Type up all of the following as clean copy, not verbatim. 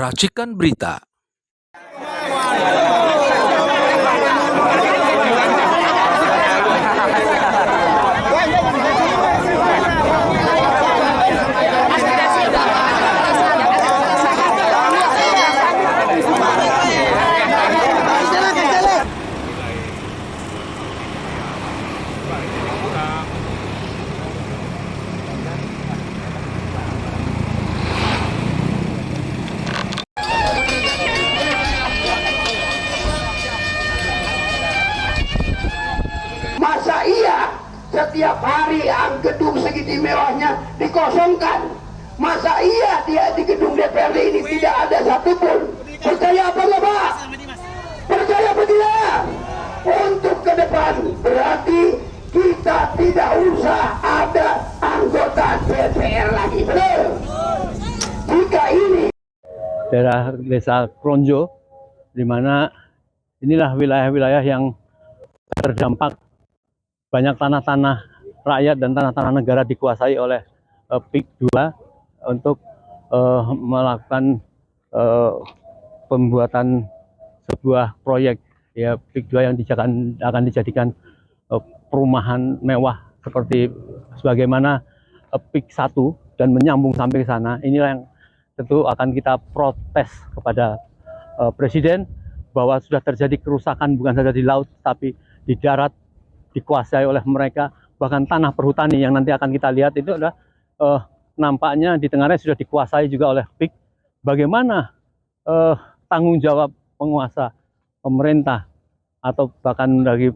Racikan Berita. Masa iya setiap hari gedung segini mewahnya dikosongkan? Masa iya dia di gedung DPRD ini tidak ada satupun? Percaya apa enggak, Pak? Percaya apa tidak? Untuk ke depan berarti kita tidak usah ada anggota DPR lagi, benar? Jika ini daerah Desa Kronjo, di mana inilah wilayah-wilayah yang terdampak banyak tanah-tanah rakyat dan tanah-tanah negara dikuasai oleh PIK 2 untuk melakukan pembuatan sebuah proyek ya PIK 2 yang akan dijadikan perumahan mewah seperti sebagaimana PIK 1 dan menyambung sampai ke sana. Inilah yang tentu akan kita protes kepada Presiden bahwa sudah terjadi kerusakan bukan saja di laut tapi di darat dikuasai oleh mereka, bahkan tanah perhutani yang nanti akan kita lihat itu adalah nampaknya di tengahnya sudah dikuasai juga oleh PIK. Bagaimana tanggung jawab penguasa pemerintah atau bahkan dari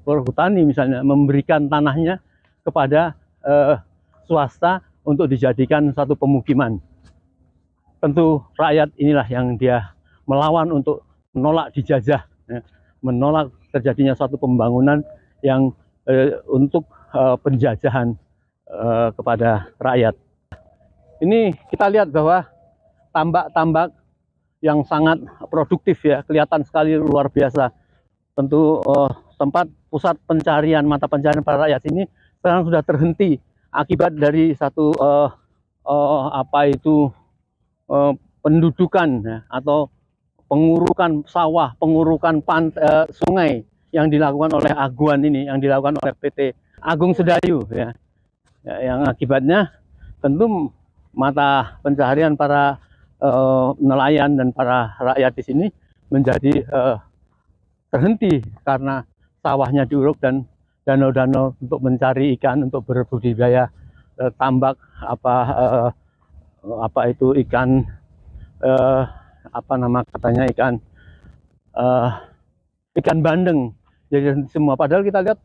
perhutani misalnya memberikan tanahnya kepada swasta untuk dijadikan satu pemukiman. Tentu rakyat inilah yang dia melawan untuk menolak dijajah, ya, menolak terjadinya suatu pembangunan yang untuk penjajahan kepada rakyat. Ini kita lihat bahwa tambak-tambak yang sangat produktif ya, kelihatan sekali luar biasa. Tentu tempat pusat pencarian, mata pencarian para rakyat ini sekarang sudah terhenti akibat dari satu pendudukan ya, atau pengurukan sawah, pengurukan sungai yang dilakukan oleh Aguan ini, yang dilakukan oleh PT Agung Sedayu ya, yang akibatnya tentu mata pencaharian para nelayan dan para rakyat di sini menjadi terhenti karena sawahnya diuruk dan danau-danau untuk mencari ikan, untuk berbudidaya tambak ikan ikan bandeng. Jadi semua padahal kita lihat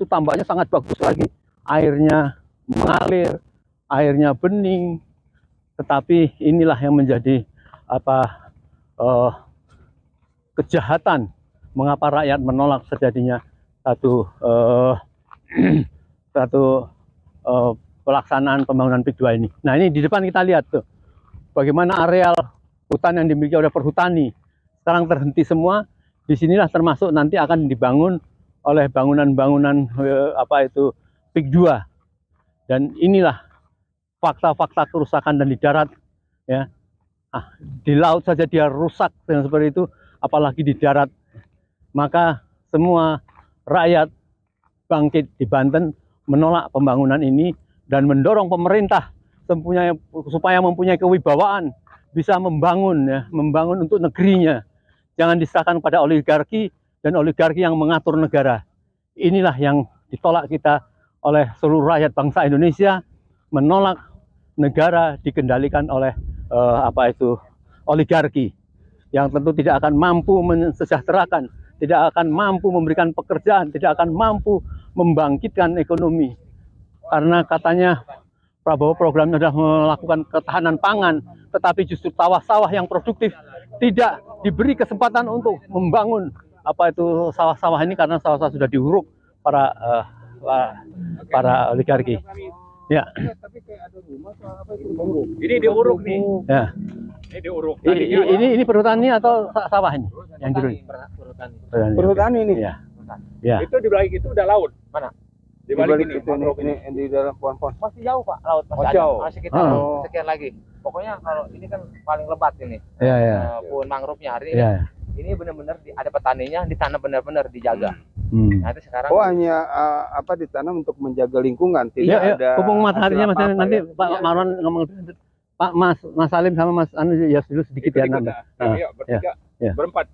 tambaknya sangat bagus lagi, airnya mengalir, airnya bening, tetapi inilah yang menjadi kejahatan mengapa rakyat menolak terjadinya satu pelaksanaan pembangunan PIK 2 ini. Nah, ini di depan kita lihat tuh bagaimana areal hutan yang dimiliki oleh perhutani sekarang terhenti semua. Disinilah termasuk nanti akan dibangun oleh bangunan-bangunan PIK 2. Dan inilah fakta-fakta kerusakan. Dan di darat ya, di laut saja dia rusak dengan seperti itu, apalagi di darat. Maka semua rakyat bangkit di Banten menolak pembangunan ini dan mendorong pemerintah supaya mempunyai kewibawaan, bisa membangun ya, membangun untuk negerinya. Jangan diserahkan pada oligarki dan oligarki yang mengatur negara. Inilah yang ditolak kita oleh seluruh rakyat bangsa Indonesia, menolak negara dikendalikan oleh oligarki yang tentu tidak akan mampu mensejahterakan, tidak akan mampu memberikan pekerjaan, tidak akan mampu membangkitkan ekonomi. Karena katanya Prabowo programnya sudah melakukan ketahanan pangan, tetapi justru sawah-sawah yang produktif tidak diberi kesempatan untuk membangun sawah-sawah ini karena sawah-sawah sudah diuruk para oligarki. Ya. Ini diuruk nih. Ya. Ini diuruk. Ini perhutani atau sawah ini? Yang diuruk. Perhutani ini. Ya. Ya. Itu di belakang itu udah laut. Mana? Di balik ini, itu ini di dalam pohon-pohon. Masih jauh Pak, laut masih Oh, ada. jauh. Masih sekitar Oh. sekian lagi. Pokoknya kalau ini kan paling lebat ini. Iya, iya. Pohon mangrove-nya hari ini. Iya. Ini benar-benar ada petaninya, ditanam benar-benar dijaga. Nah, itu sekarang Oh, hanya ditanam untuk menjaga lingkungan, Iya, tidak iya. ada Pupung mataharinya hasil Mas, apa-apa nanti ya? Pak Marwan ngomong. Pak Mas Salim sama Mas Anu ya dulu sedikit ya. Ikut-ikut nanti. dah. Ayo, bertiga, Iya. berempat.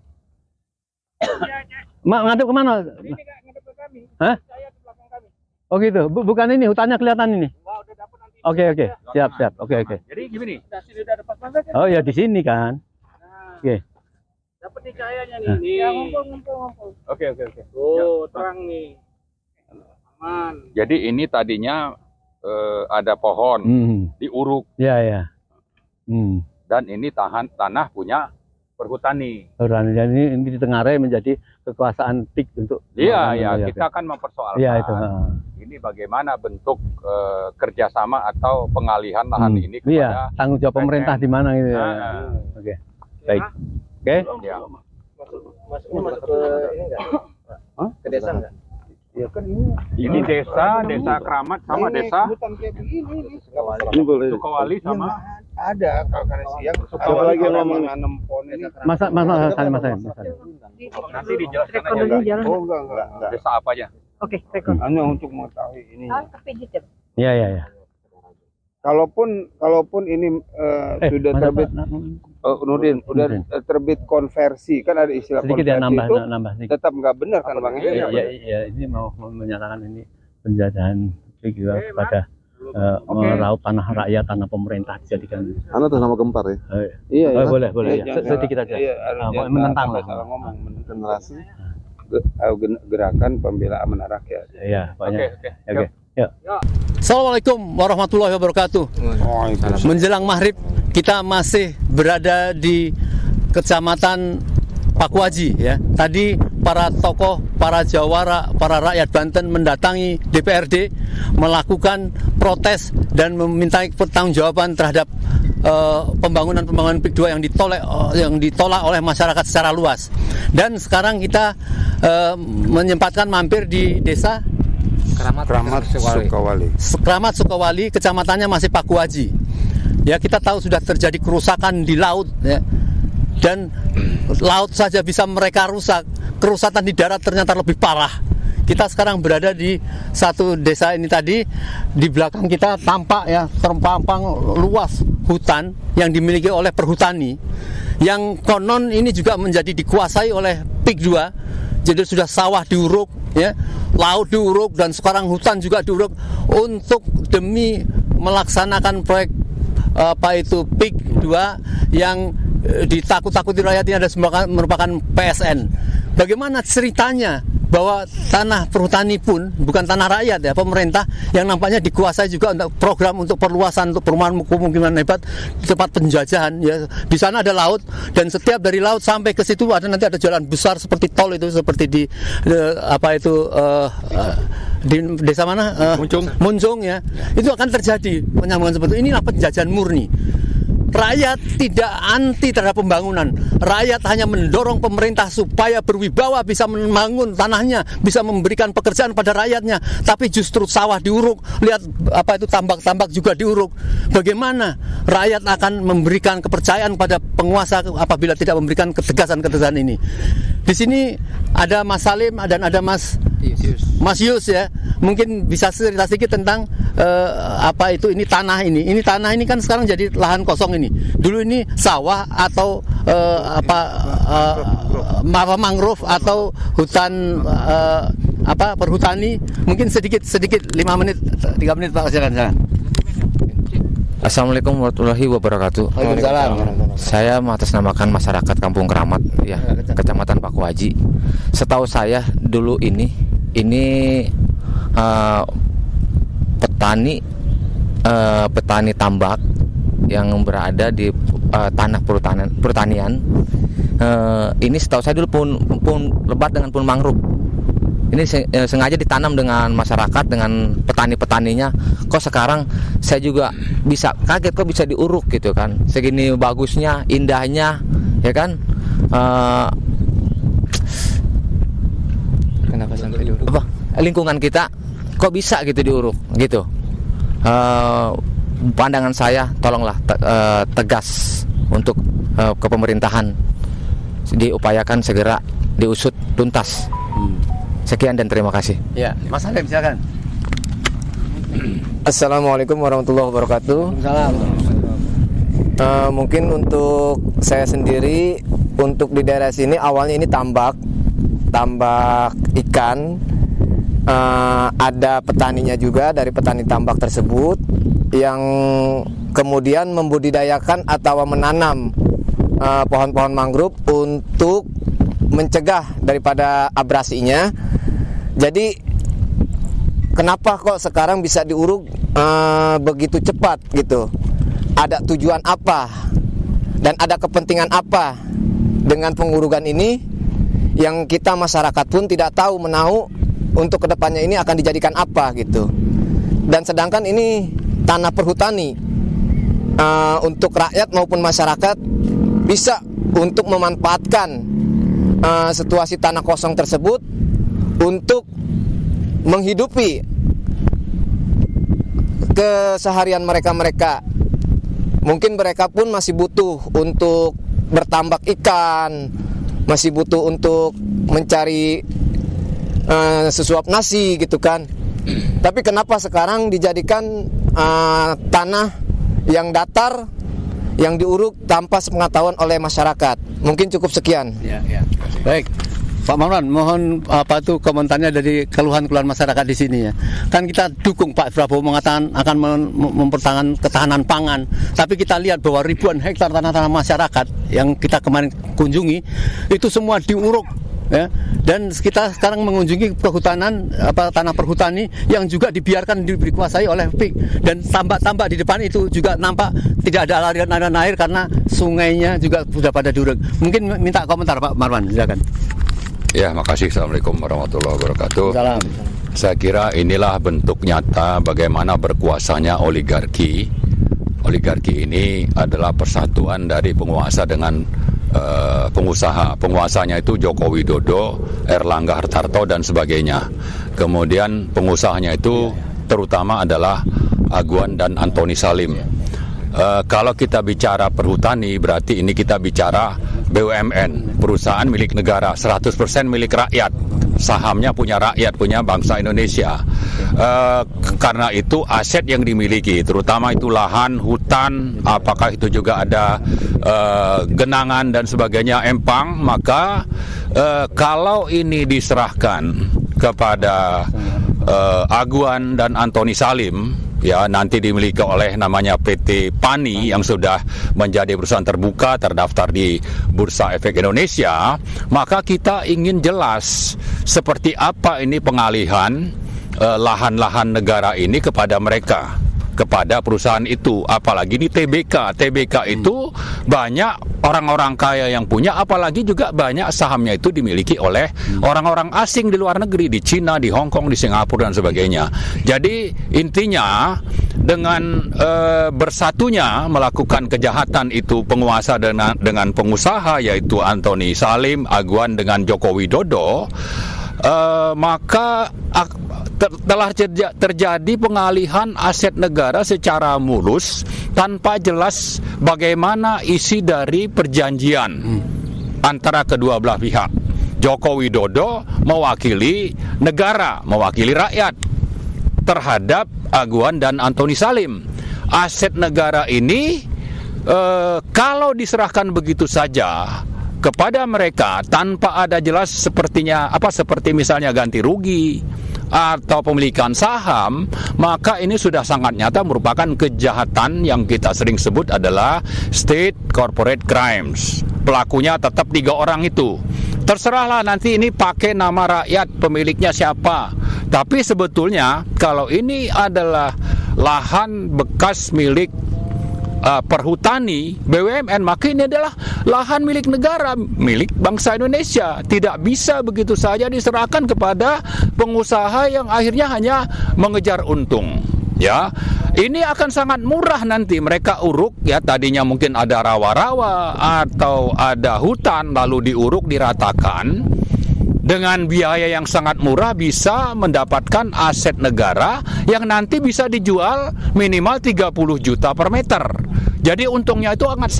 Ngadep kemana? Ini nggak ngadep ke kami. Hah? Saya di belakang kami. Oh gitu. Bukan ini hutannya kelihatan ini. Wah, udah dapat nanti. Oke. Siap. Oke. Jadi gini, sini udah dapat banget kan? Oh ya di sini kan. Oke. Dapat nih cahayanya nih. Nih. Ya, ngumpul. Oke. Tuh, terang nih. Aman. Jadi ini tadinya ada pohon diuruk Ya. dan ini tanah punya perhutani. Dan ini di Tenggarai menjadi kekuasaan PIK untuk. Iya, membangun kita kan mempersoalkan. Iya itu. Ini bagaimana bentuk kerjasama atau pengalihan lahan ini Iya, kepada tanggung jawab pemerintah di mana gitu ya. Oke. Baik. Oke. ya. masuknya masuk ke ini enggak? Ke desa enggak? Ya kan ini Ini desa Keramat sama desa hutan kayak begini ini boleh Sukawali sama ada kalau siang Siapa lagi ngomong nanam pohon ini Mas Salim. nanti dijelaskan aja. oh enggak Desa apa aja? Oke, rekor. hanya untuk mengetahui ini Tapi gitu. Iya. kalaupun ini sudah Mas, terbit Nurdin udah terbit konversi kan ada istilah sedikit ya konversi itu nambah sedikit. tetap nggak benar kan bang ya? Iya, ini mau menyatakan ini penjajahan PIK juga kepada meraut tanah rakyat, tanah pemerintah dijadikan. Anu tuh nama gempar ya. Iya, Boleh. Iya, Sedikit aja. Iya, Menentang lah. salah ngomong Generasi. gerakan pembelaan rakyat. Iya, banyak. Oke. Ya. Assalamualaikum warahmatullahi wabarakatuh. Menjelang maghrib kita masih berada di Kecamatan Pakuaji ya. Tadi para tokoh, para jawara, para rakyat Banten mendatangi DPRD melakukan protes dan meminta pertanggungjawaban terhadap pembangunan PIK 2 yang ditolak oleh masyarakat secara luas. Dan sekarang kita menyempatkan mampir di desa Keramat Sukawali, kecamatannya masih Pakuaji. Ya, kita tahu sudah terjadi kerusakan di laut ya. Dan laut saja bisa mereka rusak. Kerusakan di darat ternyata lebih parah. Kita sekarang berada di satu desa ini tadi. Di belakang kita tampak ya terpampang luas hutan yang dimiliki oleh perhutani. Yang konon ini juga menjadi dikuasai oleh PIK 2. Jadi sudah sawah diuruk ya, laut diuruk dan sekarang hutan juga diuruk untuk demi melaksanakan proyek PIK 2 yang ditakut-takuti rakyat ini adalah merupakan PSN. Bagaimana ceritanya bahwa tanah perhutani pun bukan tanah rakyat ya, pemerintah yang nampaknya dikuasai juga untuk program untuk perluasan untuk perumahan hebat di tempat penjajahan ya. Di sana ada laut dan setiap dari laut sampai ke situ nanti ada jalan besar seperti tol itu, seperti di di desa mana? Munjung ya. Itu akan terjadi penyambungan seperti itu. Inilah penjajahan murni. Rakyat tidak anti terhadap pembangunan. Rakyat hanya mendorong pemerintah supaya berwibawa, bisa membangun tanahnya, bisa memberikan pekerjaan pada rakyatnya. Tapi justru sawah diuruk, lihat tambak-tambak juga diuruk. Bagaimana rakyat akan memberikan kepercayaan pada penguasa apabila tidak memberikan ketegasan-ketegasan ini? Di sini ada Mas Salim dan ada Mas Yus ya. Mungkin bisa cerita sedikit tentang ini tanah ini. Ini tanah ini kan sekarang jadi lahan kosong ini. Dulu ini sawah atau mangrove atau hutan perhutani. Mungkin sedikit 5 menit, 3 menit Pak, silakan. Assalamualaikum warahmatullahi wabarakatuh. Waalaikumsalam. Saya mengatasnamakan masyarakat Kampung Keramat ya, Kecamatan Pakuaji. Setahu saya dulu ini petani tambak yang berada di tanah pertanian. Ini setahu saya dulu pun lebat dengan pohon mangrove. Ini sengaja ditanam dengan masyarakat, dengan petani-petaninya. Kok sekarang saya juga bisa kaget kok bisa diuruk gitu kan. Segini bagusnya, indahnya, ya kan? Kenapa sampai diuruk? Lingkungan kita kok bisa gitu diuruk gitu. Pandangan saya tolonglah tegas untuk ke pemerintahan, diupayakan segera diusut tuntas. Sekian dan terima kasih. Ya, Mas Halim silakan. Assalamualaikum warahmatullahi wabarakatuh. Mungkin untuk saya sendiri, untuk di daerah sini awalnya ini tambak ikan. Ada petaninya juga dari petani tambak tersebut yang kemudian membudidayakan atau menanam pohon-pohon mangrove untuk mencegah daripada abrasinya. Jadi kenapa kok sekarang bisa diuruk begitu cepat gitu? Ada tujuan apa dan ada kepentingan apa dengan pengurugan ini yang kita masyarakat pun tidak tahu menahu untuk kedepannya ini akan dijadikan apa gitu. Dan sedangkan ini tanah perhutani, untuk rakyat maupun masyarakat bisa untuk memanfaatkan situasi tanah kosong tersebut untuk menghidupi keseharian mereka. Mungkin mereka pun masih butuh untuk bertambak ikan, masih butuh untuk mencari sesuap nasi gitu kan. Tapi kenapa sekarang dijadikan tanah yang datar, yang diuruk tanpa sepengetahuan oleh masyarakat? Mungkin cukup sekian. Ya. Baik, Pak Marwan, mohon komentarnya dari keluhan-keluhan masyarakat di sini ya. Kan kita dukung Pak Prabowo mengatakan akan mempertahankan ketahanan pangan, tapi kita lihat bahwa ribuan hektar tanah-tanah masyarakat yang kita kemarin kunjungi itu semua diuruk. Ya, dan kita sekarang mengunjungi kehutanan tanah perhutani yang juga dibiarkan dikuasai oleh PIK, dan tambak-tambak di depan itu juga nampak tidak ada aliran air karena sungainya juga sudah pada diuruk. Mungkin minta komentar Pak Marwan, silakan. Ya, makasih. Assalamualaikum warahmatullahi wabarakatuh. Salam. Saya kira inilah bentuk nyata bagaimana berkuasanya oligarki. Oligarki ini adalah persatuan dari penguasa dengan pengusaha. Penguasanya itu Joko Widodo, Erlangga Hartarto dan sebagainya. Kemudian pengusahanya itu terutama adalah Aguan dan Antoni Salim. Kalau kita bicara perhutani, berarti ini kita bicara BUMN, perusahaan milik negara, 100% milik rakyat. Sahamnya punya rakyat, punya bangsa Indonesia. Karena itu aset yang dimiliki, terutama itu lahan, hutan, apakah itu juga ada genangan dan sebagainya, empang, maka kalau ini diserahkan kepada Aguan dan Antoni Salim, ya nanti dimiliki oleh namanya PT PANI yang sudah menjadi perusahaan terbuka terdaftar di Bursa Efek Indonesia, maka kita ingin jelas seperti apa ini pengalihan lahan-lahan negara ini kepada mereka, kepada perusahaan itu. Apalagi di TBK itu banyak orang-orang kaya yang punya, apalagi juga banyak sahamnya itu dimiliki oleh orang-orang asing di luar negeri, di Cina, di Hong Kong, di Singapura dan sebagainya. Jadi intinya dengan bersatunya melakukan kejahatan itu penguasa dengan pengusaha, yaitu Antoni Salim, Aguan dengan Joko Widodo, maka telah terjadi pengalihan aset negara secara mulus tanpa jelas bagaimana isi dari perjanjian antara kedua belah pihak. Joko Widodo mewakili negara, mewakili rakyat terhadap Aguan dan Antoni Salim. Aset negara ini kalau diserahkan begitu saja kepada mereka tanpa ada jelas seperti misalnya ganti rugi atau pemilikan saham, maka ini sudah sangat nyata merupakan kejahatan yang kita sering sebut adalah state corporate crimes. Pelakunya tetap 3 orang itu. Terserahlah nanti ini pakai nama rakyat, pemiliknya siapa. Tapi sebetulnya kalau ini adalah lahan bekas milik perhutani BUMN, maka ini adalah lahan milik negara, milik bangsa Indonesia. Tidak bisa begitu saja diserahkan kepada pengusaha yang akhirnya hanya mengejar untung. Ya, ini akan sangat murah nanti mereka uruk, ya tadinya mungkin ada rawa-rawa atau ada hutan lalu diuruk, diratakan. dengan biaya yang sangat murah bisa mendapatkan aset negara yang nanti bisa dijual minimal 30 juta per meter. Jadi untungnya itu akan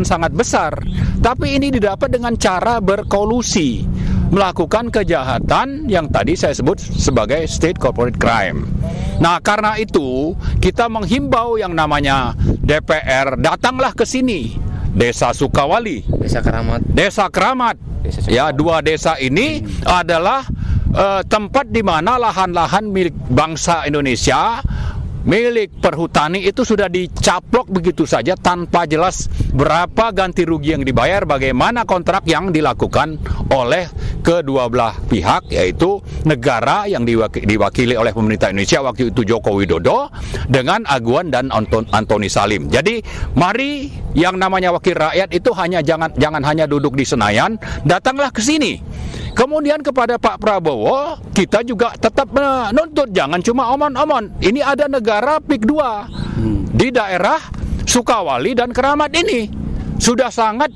sangat besar. Tapi ini didapat dengan cara berkolusi, melakukan kejahatan yang tadi saya sebut sebagai state corporate crime. Nah, karena itu kita menghimbau yang namanya DPR, datanglah ke sini. Desa Sukawali, Desa Keramat. Ya, dua desa ini adalah tempat di mana lahan-lahan milik bangsa Indonesia, milik perhutani itu sudah dicaplok begitu saja tanpa jelas berapa ganti rugi yang dibayar, bagaimana kontrak yang dilakukan oleh kedua belah pihak, yaitu negara yang diwakili oleh pemerintah Indonesia waktu itu Joko Widodo dengan Aguan dan Antoni Salim. Jadi mari yang namanya wakil rakyat itu jangan hanya duduk di Senayan, datanglah ke sini. Kemudian kepada Pak Prabowo, kita juga tetap menuntut, jangan cuma omon-omon. Ini ada negara PIK 2 di daerah Sukawali dan Keramat ini. Sudah sangat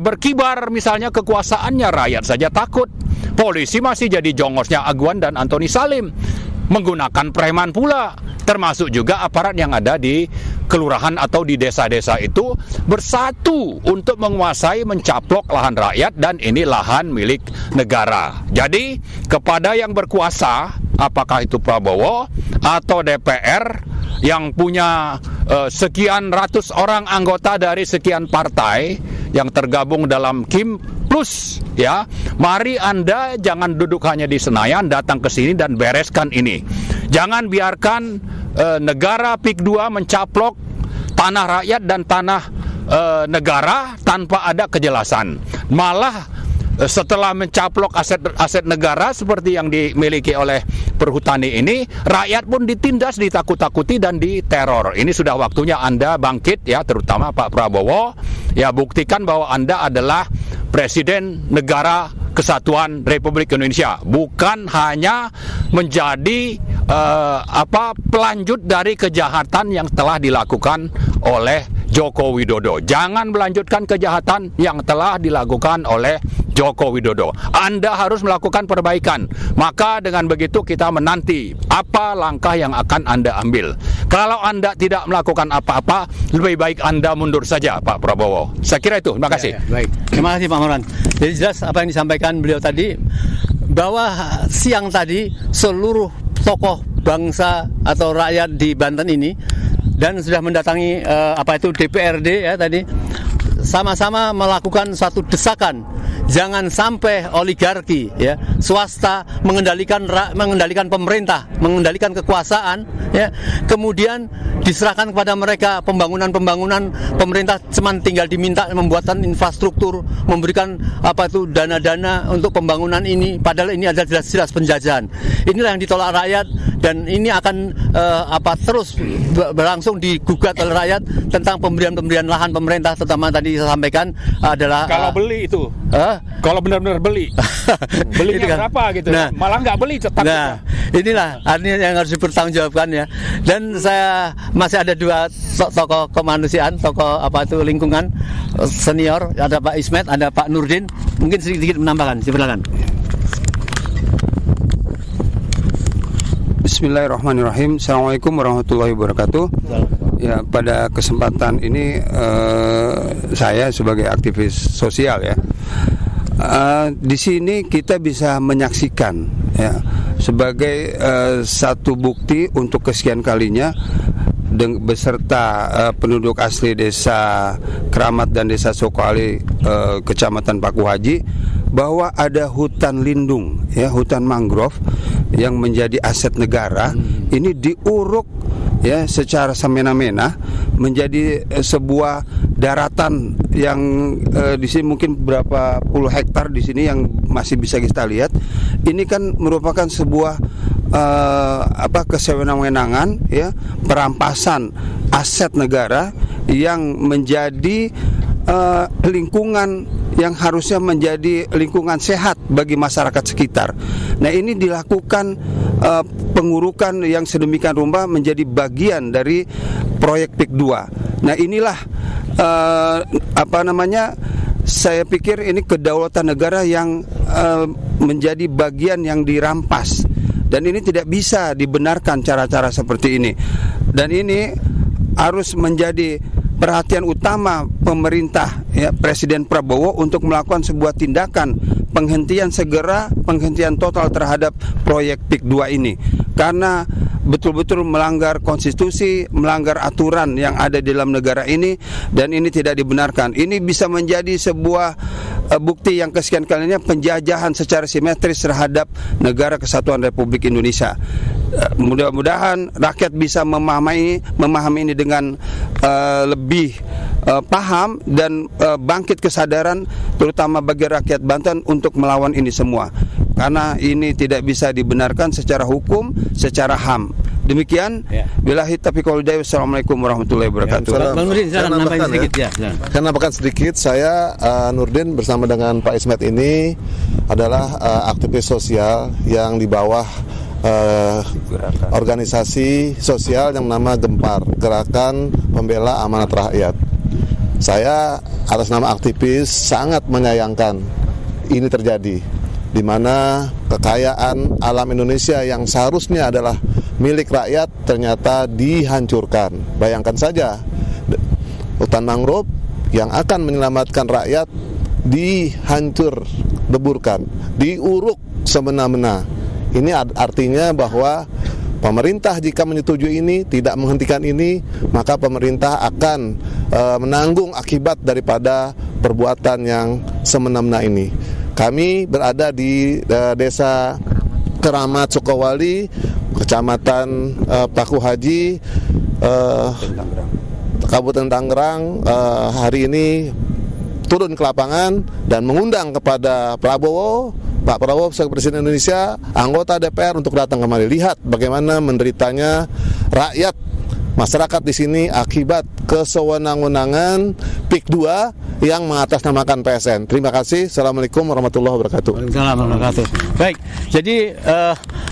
berkibar misalnya kekuasaannya, rakyat saja takut. Polisi masih jadi jongosnya Aguan dan Antoni Salim. Menggunakan preman pula. Termasuk juga aparat yang ada di kelurahan atau di desa-desa itu bersatu untuk menguasai, mencaplok lahan rakyat, dan ini lahan milik negara. Jadi kepada yang berkuasa, apakah itu Prabowo atau DPR yang punya sekian ratus orang anggota dari sekian partai yang tergabung dalam Kim Plus, ya, mari Anda jangan duduk hanya di Senayan, datang ke sini dan bereskan ini. Jangan biarkan negara PIK 2 mencaplok tanah rakyat dan tanah negara tanpa ada kejelasan. Malah setelah mencaplok aset negara seperti yang dimiliki oleh perhutani ini, rakyat pun ditindas, ditakut-takuti dan diteror. Ini sudah waktunya Anda bangkit, ya, terutama Pak Prabowo, ya, buktikan bahwa Anda adalah Presiden Negara Kesatuan Republik Indonesia, bukan hanya menjadi pelanjut dari kejahatan yang telah dilakukan oleh Joko Widodo. Jangan melanjutkan kejahatan yang telah dilakukan oleh Joko Widodo. Anda harus melakukan perbaikan. Maka dengan begitu kita menanti apa langkah yang akan Anda ambil. Kalau Anda tidak melakukan apa-apa, lebih baik Anda mundur saja, Pak Prabowo. Saya kira itu. Terima kasih. Baik. Terima kasih Pak Moran. Jadi jelas apa yang disampaikan beliau tadi, bahwa siang tadi seluruh tokoh bangsa atau rakyat di Banten ini dan sudah mendatangi DPRD, ya, tadi sama-sama melakukan satu desakan, jangan sampai oligarki, ya, swasta mengendalikan pemerintah, mengendalikan kekuasaan, ya, kemudian diserahkan kepada mereka pembangunan pemerintah cuma tinggal diminta membuatkan infrastruktur, memberikan dana-dana untuk pembangunan ini, padahal ini adalah jelas-jelas penjajahan. Inilah yang ditolak rakyat, dan ini akan terus berlangsung digugat oleh rakyat tentang pemberian lahan pemerintah, terutama tadi saya sampaikan adalah kalau beli itu, kalau benar-benar beli, belinya kan berapa gitu, malah nggak beli tetap. Nah, inilah artinya yang harus dipertanggungjawabkan, ya. Dan saya masih ada dua tokoh kemanusiaan, tokoh lingkungan senior, ada Pak Ismet, ada Pak Nurdin, mungkin sedikit menambahkan, silakan. Bismillahirrahmanirrahim. Assalamualaikum warahmatullahi wabarakatuh. Ya, pada kesempatan ini saya sebagai aktivis sosial, ya, di sini kita bisa menyaksikan, ya, sebagai satu bukti untuk kesekian kalinya beserta penduduk asli desa Keramat dan desa Sukawali, kecamatan Paku Haji, bahwa ada hutan lindung, ya, hutan mangrove yang menjadi aset negara. Ini diuruk, ya, secara semena-mena menjadi sebuah daratan yang di sini mungkin berapa puluh hektar di sini yang masih bisa kita lihat. Ini kan merupakan sebuah kesewenang-wenangan, ya, perampasan aset negara yang menjadi lingkungan yang harusnya menjadi lingkungan sehat bagi masyarakat sekitar. Nah, ini dilakukan pengurukan yang sedemikian rupa menjadi bagian dari proyek PIK 2. Nah, inilah saya pikir ini kedaulatan negara yang menjadi bagian yang dirampas, dan ini tidak bisa dibenarkan cara-cara seperti ini, dan ini harus menjadi perhatian utama pemerintah, ya, Presiden Prabowo untuk melakukan sebuah tindakan penghentian total terhadap proyek PIK 2 ini, karena betul-betul melanggar konstitusi, melanggar aturan yang ada di dalam negara ini, dan ini tidak dibenarkan. Ini bisa menjadi sebuah bukti yang kesekian kalinya penjajahan secara simetris terhadap negara kesatuan Republik Indonesia. Mudah-mudahan rakyat bisa memahami ini dengan lebih paham dan bangkit kesadaran, terutama bagi rakyat Banten untuk melawan ini semua, karena ini tidak bisa dibenarkan secara hukum, secara HAM. Demikian, billahi taufiq wal hidayah. Wassalamualaikum warahmatullahi wabarakatuh. Bang Nurdin, silakan nambahin sedikit ya. Saya nambahkan sedikit. Saya Nurdin bersama dengan Pak Ismet ini adalah aktivis sosial yang di bawah organisasi sosial yang bernama Gempar, Gerakan Pembela Amanat Rakyat. Saya atas nama aktivis sangat menyayangkan ini terjadi, di mana kekayaan alam Indonesia yang seharusnya adalah milik rakyat ternyata dihancurkan. Bayangkan saja, hutan mangrove yang akan menyelamatkan rakyat dihancur leburkan, diuruk semena-mena. Ini artinya bahwa pemerintah jika menyetujui ini, tidak menghentikan ini, maka pemerintah akan menanggung akibat daripada perbuatan yang semena-mena ini. Kami berada di Desa Keramat Sukowali, Kecamatan Paku Haji, Kabupaten Tangerang. Hari ini turun ke lapangan dan mengundang kepada Pak Prabowo sebagai Presiden Indonesia, anggota DPR untuk datang kemari, lihat bagaimana menderitanya rakyat, masyarakat di sini akibat kesewenang-wenangan PIK 2 yang mengatasnamakan PSN. Terima kasih. Assalamualaikum warahmatullahi wabarakatuh. Baik, jadi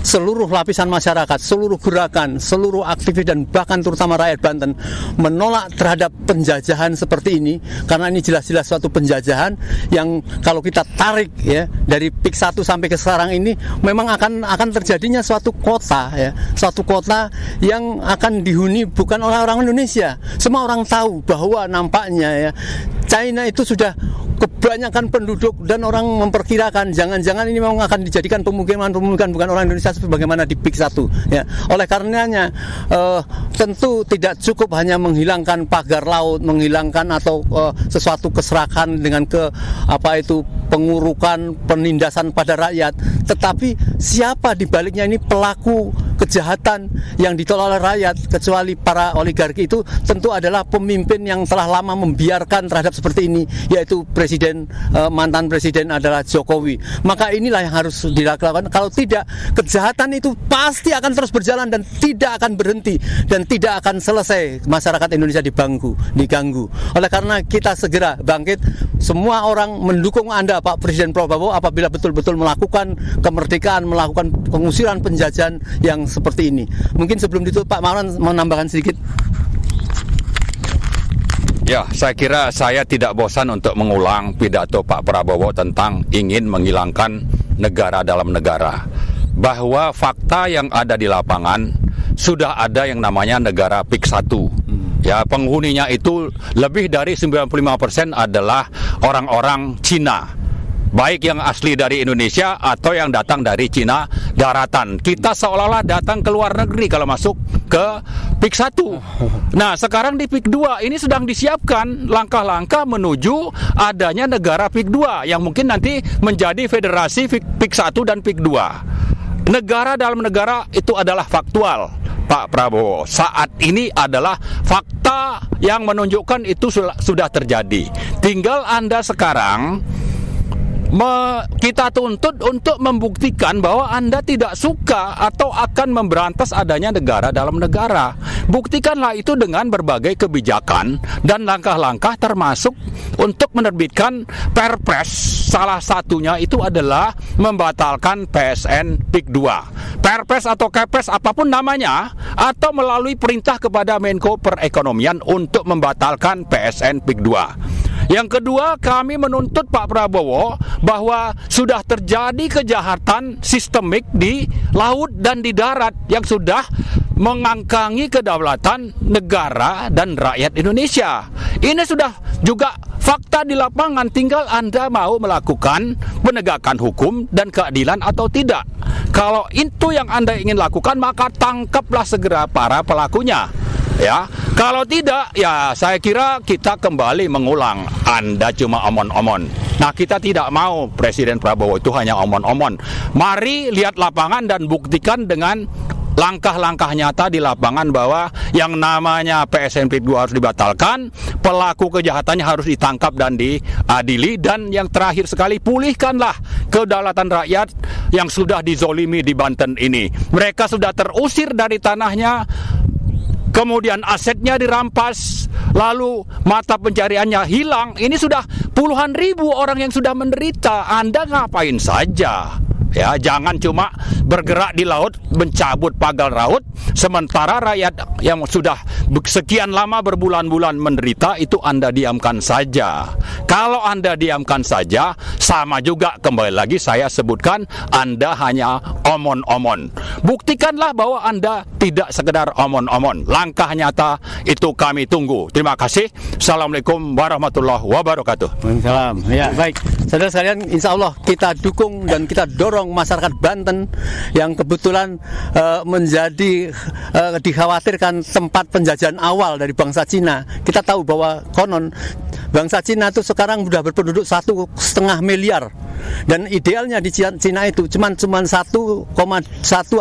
seluruh lapisan masyarakat, seluruh gerakan, seluruh aktivis dan bahkan terutama rakyat Banten menolak terhadap penjajahan seperti ini, karena ini jelas-jelas suatu penjajahan yang kalau kita tarik ya dari PIK 1 sampai ke sekarang ini memang akan terjadinya suatu kota ya, suatu kota yang akan dihuni bukan oleh orang Indonesia. Semua orang tahu bahwa nampaknya ya China itu sudah kebanyakan penduduk dan orang memperkirakan jangan-jangan ini memang akan dijadikan pemukiman bukan orang Indonesia sebagaimana di PIK 1 ya. Oleh karenanya tentu tidak cukup hanya menghilangkan pagar laut, menghilangkan atau sesuatu keserakan dengan pengurukan, penindasan pada rakyat, tetapi siapa di baliknya ini pelaku kejahatan yang ditolak oleh rakyat, kecuali para oligarki itu tentu adalah pemimpin yang telah lama membiarkan terhadap seperti ini, yaitu mantan presiden adalah Jokowi. Maka inilah yang harus dilakukan. Kalau tidak, kejahatan itu pasti akan terus berjalan dan tidak akan berhenti dan tidak akan selesai. Masyarakat Indonesia diganggu. Oleh karena kita segera bangkit, semua orang mendukung Anda Pak Presiden Prabowo apabila betul-betul melakukan kemerdekaan, melakukan pengusiran penjajahan yang seperti ini. Mungkin sebelum itu Pak Marwan menambahkan sedikit. Ya, saya kira saya tidak bosan untuk mengulang pidato Pak Prabowo tentang ingin menghilangkan negara dalam negara. Bahwa fakta yang ada di lapangan sudah ada yang namanya negara PIK 1. Ya, penghuninya itu lebih dari 95% adalah orang-orang Cina, baik yang asli dari Indonesia atau yang datang dari Cina daratan. Kita seolah-olah datang ke luar negeri kalau masuk ke PIK 1. Nah, sekarang di PIK 2 ini sedang disiapkan langkah-langkah menuju adanya negara PIK 2 yang mungkin nanti menjadi federasi PIK 1 dan PIK 2. Negara dalam negara itu adalah faktual, Pak Prabowo. Saat ini adalah fakta yang menunjukkan itu sudah terjadi. Tinggal Anda sekarang kita tuntut untuk membuktikan bahwa Anda tidak suka atau akan memberantas adanya negara dalam negara. Buktikanlah itu dengan berbagai kebijakan dan langkah-langkah, termasuk untuk menerbitkan Perpres. Salah satunya itu adalah membatalkan PSN PIK 2. Perpres atau Kepres apapun namanya, atau melalui perintah kepada Menko Perekonomian untuk membatalkan PSN PIK 2. Yang kedua, kami menuntut Pak Prabowo bahwa sudah terjadi kejahatan sistemik di laut dan di darat yang sudah mengangkangi kedaulatan negara dan rakyat Indonesia. Ini sudah juga fakta di lapangan, tinggal Anda mau melakukan penegakan hukum dan keadilan atau tidak. Kalau itu yang Anda ingin lakukan, maka tangkaplah segera para pelakunya. Ya, kalau tidak, ya saya kira kita kembali mengulang. Anda cuma omon-omon. Nah, kita tidak mau Presiden Prabowo itu hanya omon-omon. Mari lihat lapangan dan buktikan dengan langkah-langkah nyata di lapangan bahwa yang namanya PSNP 2 harus dibatalkan, pelaku kejahatannya harus ditangkap dan diadili, dan yang terakhir sekali, pulihkanlah kedaulatan rakyat yang sudah dizolimi di Banten ini. Mereka sudah terusir dari tanahnya, kemudian asetnya dirampas, lalu mata pencariannya hilang. Ini sudah puluhan ribu orang yang sudah menderita. Anda ngapain saja? Ya, jangan cuma bergerak di laut, mencabut pagal laut, sementara rakyat yang sudah sekian lama berbulan-bulan menderita itu Anda diamkan saja. Kalau Anda diamkan saja, sama juga kembali lagi saya sebutkan, Anda hanya omon-omon. Buktikanlah bahwa Anda tidak sekedar omon-omon. Langkah nyata itu kami tunggu. Terima kasih. Assalamualaikum warahmatullahi wabarakatuh. Waalaikumsalam. Ya, baik. Saudara sekalian, insya Allah kita dukung dan kita dorong masyarakat Banten yang kebetulan menjadi dikhawatirkan tempat penjajahan awal dari bangsa Cina. Kita tahu bahwa konon bangsa Cina itu sekarang sudah berpenduduk 1,5 miliar, dan idealnya di Cina itu cuman 1,1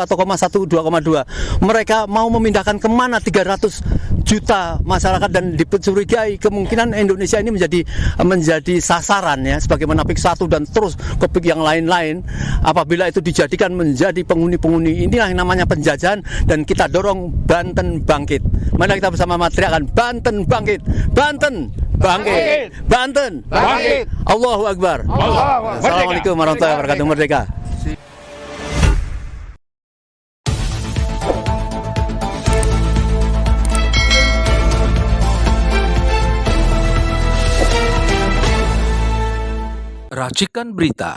atau 2,2. Mereka mau memindahkan kemana 300 juta masyarakat, dan dicurigai kemungkinan Indonesia ini menjadi sasaran, ya, sebagaimana PIK 1 dan terus ke PIK yang lain-lain. Apabila itu dijadikan menjadi penghuni-penghuni, inilah yang namanya penjajahan, dan kita dorong Banten bangkit. Mari kita bersama teriakan Banten bangkit, Banten bangkit, Banten bangkit. Allahu Akbar. Assalamualaikum warahmatullahi wabarakatuh. Merdeka. Racikan Berita